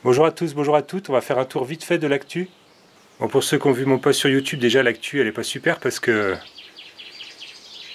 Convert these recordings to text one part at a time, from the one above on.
Bonjour à tous, bonjour à toutes, on va faire un tour vite fait de l'actu. Bon, pour ceux qui ont vu mon post sur YouTube, déjà l'actu elle est pas super parce que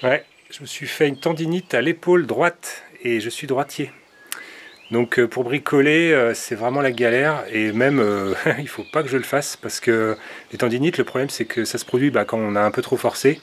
ouais, je me suis fait une tendinite à l'épaule droite et je suis droitier. Donc pour bricoler, c'est vraiment la galère et même il faut pas que je le fasse parce que les tendinites, le problème c'est que ça se produit quand on a un peu trop forcé.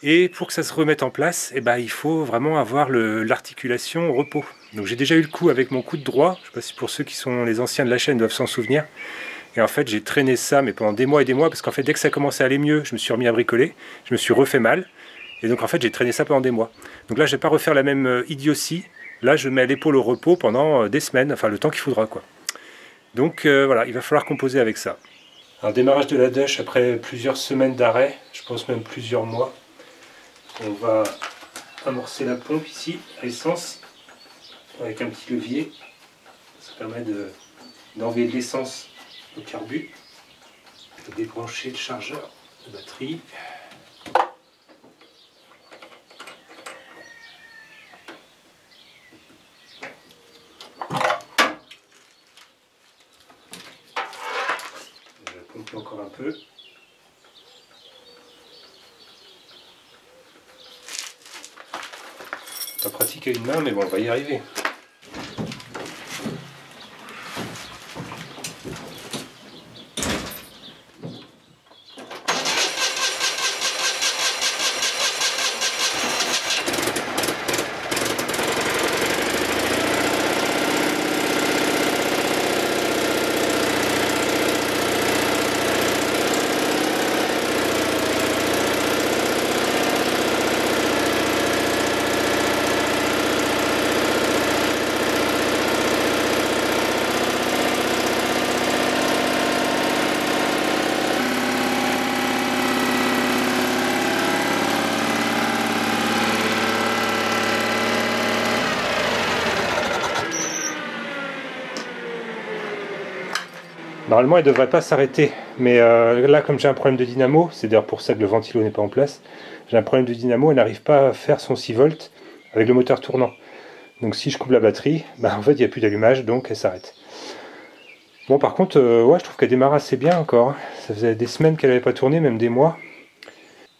Et pour que ça se remette en place, il faut vraiment avoir l'articulation au repos. Donc j'ai déjà eu le coup avec mon coude droit, je sais pas si pour ceux qui sont les anciens de la chaîne doivent s'en souvenir. Et en fait j'ai traîné ça mais pendant des mois et des mois parce qu'en fait dès que ça commençait à aller mieux, je me suis remis à bricoler, je me suis refait mal. Et donc en fait j'ai traîné ça pendant des mois. Donc là je vais pas refaire la même idiotie. Là je mets l'épaule au repos pendant des semaines, enfin le temps qu'il faudra quoi. Donc voilà, il va falloir composer avec ça. Un démarrage de la Dutch après plusieurs semaines d'arrêt, je pense même plusieurs mois. On va amorcer la pompe ici à essence avec un petit levier. Ça permet d'enlever de l'essence au carbu, de débrancher le chargeur de batterie. Je vais pomper encore un peu. Pas pratique à une main, mais bon, on va y arriver. Normalement, elle ne devrait pas s'arrêter, mais là, comme j'ai un problème de dynamo, c'est d'ailleurs pour ça que le ventilo n'est pas en place, j'ai un problème de dynamo, elle n'arrive pas à faire son 6 volts avec le moteur tournant. Donc si je coupe la batterie, en fait, il n'y a plus d'allumage, donc elle s'arrête. Bon, par contre, ouais, je trouve qu'elle démarre assez bien encore. Ça faisait des semaines qu'elle n'avait pas tourné, même des mois.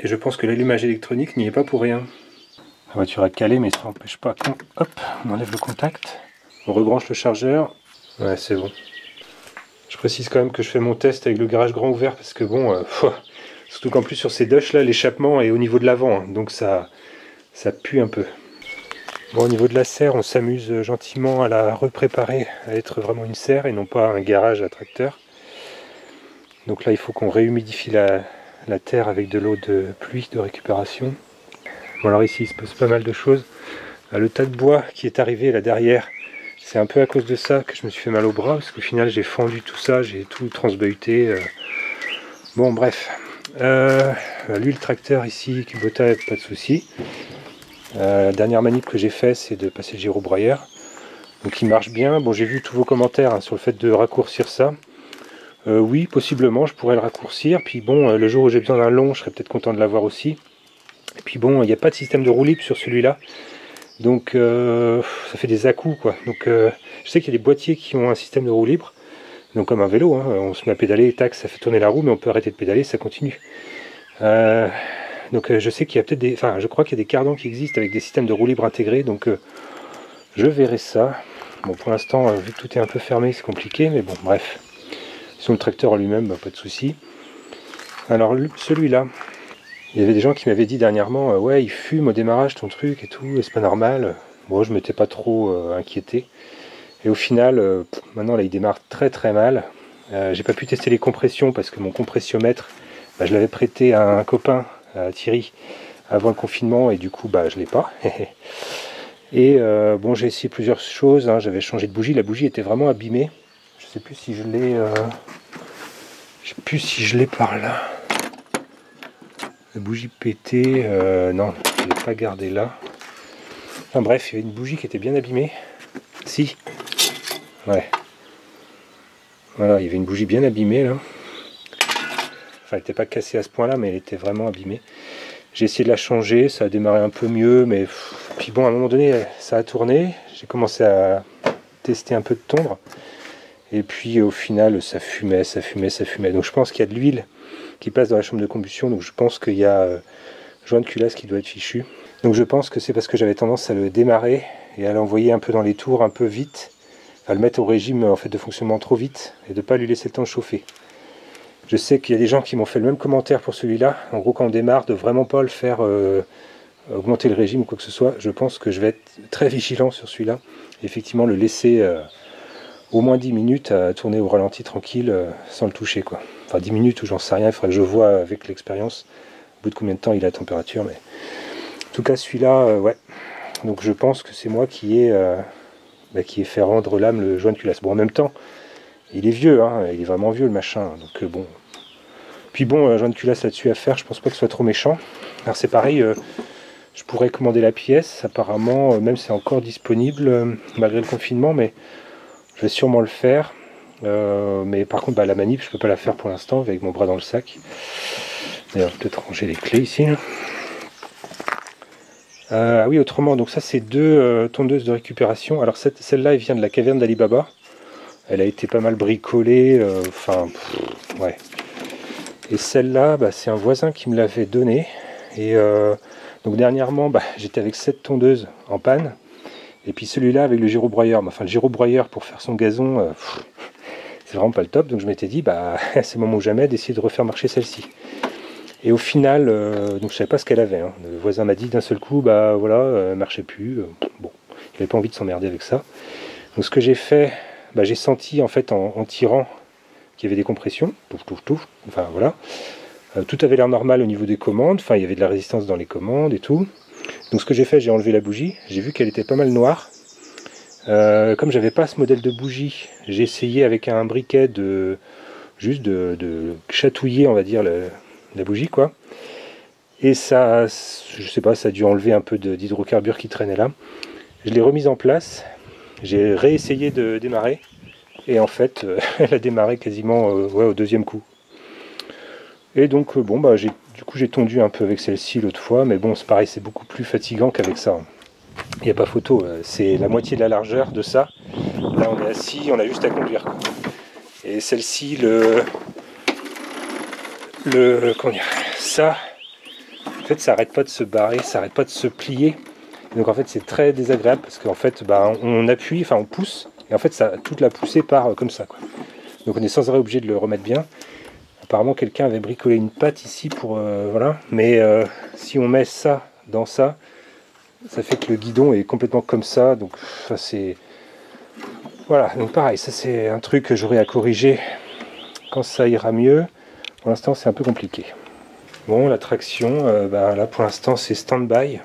Et je pense que l'allumage électronique n'y est pas pour rien. La voiture a calé, mais ça n'empêche pas qu'on... Hop, on enlève le contact. On rebranche le chargeur. Ouais, c'est bon. Je précise quand même que je fais mon test avec le garage grand ouvert parce que bon, surtout qu'en plus sur ces Dutch là, l'échappement est au niveau de l'avant, hein, donc ça pue un peu. Bon, au niveau de la serre, on s'amuse gentiment à la repréparer à être vraiment une serre et non pas un garage à tracteur. Donc là, il faut qu'on réhumidifie la terre avec de l'eau de pluie de récupération. Bon, alors ici, il se passe pas mal de choses. Le tas de bois qui est arrivé là derrière, c'est un peu à cause de ça que je me suis fait mal au bras, parce qu'au final j'ai fendu tout ça, j'ai tout transbuté. Bon bref. Lui le tracteur ici, Kubota, pas de souci. La dernière manip que j'ai fait, c'est de passer le gyrobroyeur. Donc il marche bien. Bon, j'ai vu tous vos commentaires sur le fait de raccourcir ça. Oui, possiblement, je pourrais le raccourcir. Puis bon, le jour où j'ai besoin d'un long, je serais peut-être content de l'avoir aussi. Et puis bon, il n'y a pas de système de roue libre sur celui-là. Donc ça fait des à-coups quoi. Donc je sais qu'il y a des boîtiers qui ont un système de roue libre. Donc comme un vélo, hein, on se met à pédaler, tac, ça fait tourner la roue, mais on peut arrêter de pédaler, ça continue. Donc je sais qu'il y a peut-être des... Enfin, je crois qu'il y a des cardans qui existent avec des systèmes de roue libre intégrés, donc je verrai ça. Bon, pour l'instant, vu que tout est un peu fermé, c'est compliqué, mais bon, bref. Sur le tracteur en lui-même, pas de souci. Alors celui-là, il y avait des gens qui m'avaient dit dernièrement, ouais, il fume au démarrage ton truc et tout, et c'est pas normal. Bon, je m'étais pas trop inquiété. Et au final, maintenant là, il démarre très très mal. J'ai pas pu tester les compressions parce que mon compressiomètre, je l'avais prêté à un copain, à Thierry, avant le confinement, et du coup, je l'ai pas. Et bon, j'ai essayé plusieurs choses. Hein. J'avais changé de bougie. La bougie était vraiment abîmée. Je sais plus si je l'ai. Je sais plus si je l'ai par là. La bougie pétée, non, je ne l'ai pas gardée là. Enfin bref, il y avait une bougie qui était bien abîmée. Si. Ouais. Voilà, il y avait une bougie bien abîmée là. Enfin, elle n'était pas cassée à ce point là, mais elle était vraiment abîmée. J'ai essayé de la changer, ça a démarré un peu mieux, mais... Puis bon, à un moment donné, ça a tourné. J'ai commencé à tester un peu de tondre. Et puis au final ça fumait. Donc je pense qu'il y a de l'huile qui passe dans la chambre de combustion, donc je pense qu'il y a joint de culasse qui doit être fichu. Donc je pense que c'est parce que j'avais tendance à le démarrer et à l'envoyer un peu dans les tours un peu vite, à le mettre au régime en fait de fonctionnement trop vite et de ne pas lui laisser le temps de chauffer. Je sais qu'il y a des gens qui m'ont fait le même commentaire pour celui-là. En gros, quand on démarre, de vraiment pas le faire augmenter le régime ou quoi que ce soit. Je pense que je vais être très vigilant sur celui-là. Effectivement, le laisser au moins 10 minutes à tourner au ralenti tranquille sans le toucher, quoi. Enfin 10 minutes ou j'en sais rien, il faudrait que je vois avec l'expérience au bout de combien de temps il a la température. Mais en tout cas celui-là, ouais. Donc je pense que c'est moi qui ai fait rendre l'âme le joint de culasse. Bon, en même temps, il est vieux, hein, il est vraiment vieux le machin. Donc bon. Puis bon, joint de culasse là-dessus à faire, je pense pas que ce soit trop méchant. Alors c'est pareil, je pourrais commander la pièce, apparemment, même c'est encore disponible malgré le confinement, mais je vais sûrement le faire. Mais par contre, la manip, je peux pas la faire pour l'instant avec mon bras dans le sac. D'ailleurs, je vais peut-être ranger les clés ici. Ah oui, autrement, donc ça c'est deux tondeuses de récupération. Alors celle-là, elle vient de la caverne d'Ali Baba. Elle a été pas mal bricolée, ouais. Et celle-là, c'est un voisin qui me l'avait donnée. Et donc dernièrement, j'étais avec cette tondeuse en panne. Et puis celui-là avec le gyrobroyeur. Enfin, le gyrobroyeur pour faire son gazon, c'est vraiment pas le top. Donc je m'étais dit, c'est le moment ou jamais d'essayer de refaire marcher celle-ci. Et au final, donc je savais pas ce qu'elle avait. Hein. Le voisin m'a dit d'un seul coup, voilà, elle marchait plus. Bon, il n'avait pas envie de s'emmerder avec ça. Donc ce que j'ai fait, j'ai senti en fait en tirant qu'il y avait des compressions. Touf. Enfin voilà. Tout avait l'air normal au niveau des commandes. Enfin, il y avait de la résistance dans les commandes et tout. Donc ce que j'ai fait, j'ai enlevé la bougie. J'ai vu qu'elle était pas mal noire. Comme j'avais pas ce modèle de bougie, j'ai essayé avec un briquet de chatouiller, on va dire, la bougie, quoi. Et ça, je sais pas, ça a dû enlever un peu d'hydrocarbures qui traînait là. Je l'ai remise en place. J'ai réessayé de démarrer. Et en fait, elle a démarré quasiment au deuxième coup. Et donc, du coup, j'ai tondu un peu avec celle-ci l'autre fois. Mais bon, c'est pareil, c'est beaucoup plus fatigant qu'avec ça. Il n'y a pas photo, c'est la moitié de la largeur de ça. Là on est assis, on a juste à conduire, quoi. Et celle-ci, comment dire, ça, en fait ça arrête pas de se barrer, ça arrête pas de se plier. Donc en fait c'est très désagréable parce qu'en fait on appuie, enfin on pousse, et en fait toute la poussée part comme ça, quoi. Donc on est sans arrêt obligé de le remettre bien. Apparemment quelqu'un avait bricolé une patte ici pour, voilà, mais si on met ça dans ça, ça fait que le guidon est complètement comme ça, donc c'est... Voilà, donc pareil, ça c'est un truc que j'aurai à corriger quand ça ira mieux. Pour l'instant c'est un peu compliqué. Bon, la traction, là pour l'instant c'est stand-by.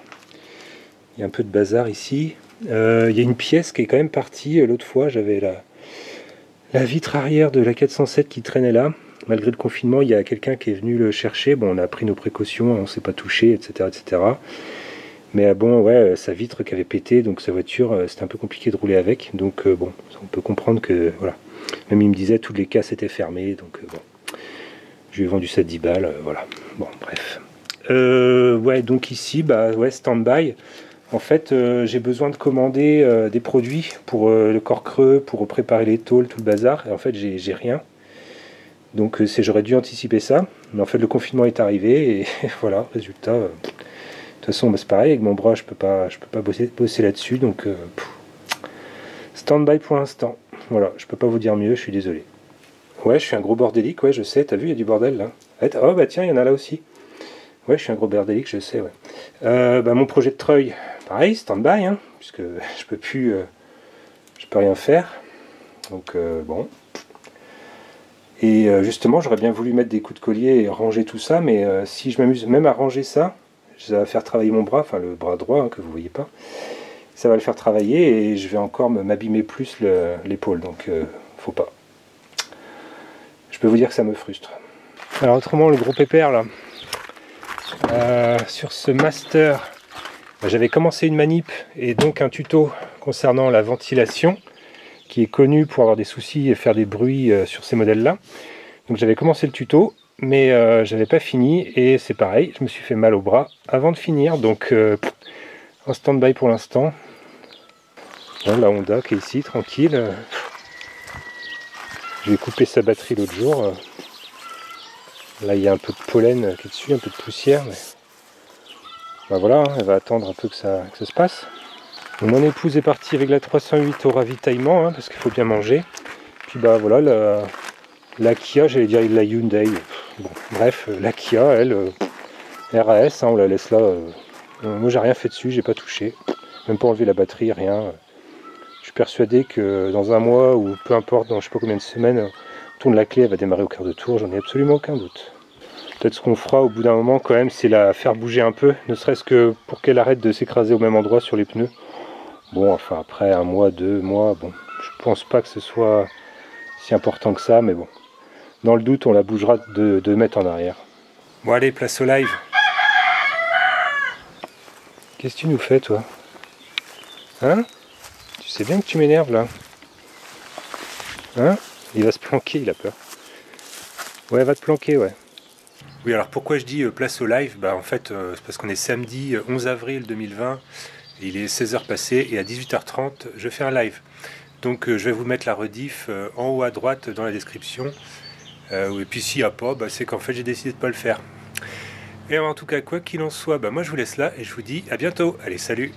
Il y a un peu de bazar ici. Il y a une pièce qui est quand même partie. L'autre fois j'avais la vitre arrière de la 407 qui traînait là. Malgré le confinement, il y a quelqu'un qui est venu le chercher. Bon, on a pris nos précautions, on ne s'est pas touché, etc., etc. Mais ouais, sa vitre qui avait pété, donc sa voiture, c'était un peu compliqué de rouler avec. Donc on peut comprendre que, voilà. Même il me disait, toutes les casses étaient fermées, donc bon. Je lui ai vendu ça 10 balles, voilà. Bon, bref. Ouais, donc ici, stand-by. En fait, j'ai besoin de commander des produits pour le corps creux, pour préparer les tôles, tout le bazar. Et en fait, j'ai rien. Donc j'aurais dû anticiper ça. Mais en fait, le confinement est arrivé, et voilà, résultat... De toute façon, c'est pareil, avec mon bras, je peux pas bosser là-dessus, donc stand-by pour l'instant. Voilà, je peux pas vous dire mieux, je suis désolé. Ouais, je suis un gros bordélique, ouais, je sais, t'as vu, il y a du bordel là. Oh tiens, il y en a là aussi. Ouais, je suis un gros bordélique, je sais, ouais. Mon projet de treuil, pareil, stand-by, hein, puisque je peux rien faire. Donc bon. Et justement, j'aurais bien voulu mettre des coups de collier et ranger tout ça, mais si je m'amuse même à ranger ça, ça va faire travailler mon bras, enfin le bras droit que vous voyez pas. Ça va le faire travailler et je vais encore m'abîmer plus l'épaule, donc faut pas. Je peux vous dire que ça me frustre. Alors autrement, le gros pépère là, sur ce master, j'avais commencé une manip et donc un tuto concernant la ventilation, qui est connu pour avoir des soucis et faire des bruits sur ces modèles là. Donc j'avais commencé le tuto, mais j'avais pas fini et c'est pareil, je me suis fait mal au bras avant de finir, donc en stand-by pour l'instant. Bon, la Honda qui est ici, tranquille. J'ai coupé sa batterie l'autre jour. Là il y a un peu de pollen qui est dessus, un peu de poussière. Mais... bah voilà, elle va attendre un peu que ça se passe. Donc, mon épouse est partie avec la 308 au ravitaillement, hein, parce qu'il faut bien manger. Puis bah voilà, la Kia, j'allais dire la Hyundai. Bon, bref, la Kia, elle, RAS, hein, on la laisse là. Moi j'ai rien fait dessus, j'ai pas touché. Même pas enlevé la batterie, rien. Je suis persuadé que dans un mois, ou peu importe, dans je sais pas combien de semaines, on tourne la clé, elle va démarrer au quart de tour, j'en ai absolument aucun doute. Peut-être ce qu'on fera au bout d'un moment quand même, c'est la faire bouger un peu, ne serait-ce que pour qu'elle arrête de s'écraser au même endroit sur les pneus. Bon, enfin après un mois, 2 mois, bon, je pense pas que ce soit si important que ça, mais bon. Dans le doute, on la bougera de 2 mètres en arrière. Bon allez, place au live. Qu'est-ce que tu nous fais toi? Hein? Tu sais bien que tu m'énerves là. Hein? Il va se planquer, il a peur. Ouais, va te planquer, ouais. Oui, alors pourquoi je dis place au live? Bah en fait, c'est parce qu'on est samedi 11 avril 2020, il est 16h passé et à 18h30, je fais un live. Donc je vais vous mettre la rediff en haut à droite dans la description. Et puis s'il n'y a pas, bah, c'est qu'en fait j'ai décidé de ne pas le faire. Et en tout cas, quoi qu'il en soit, bah, moi je vous laisse là et je vous dis à bientôt. Allez, salut!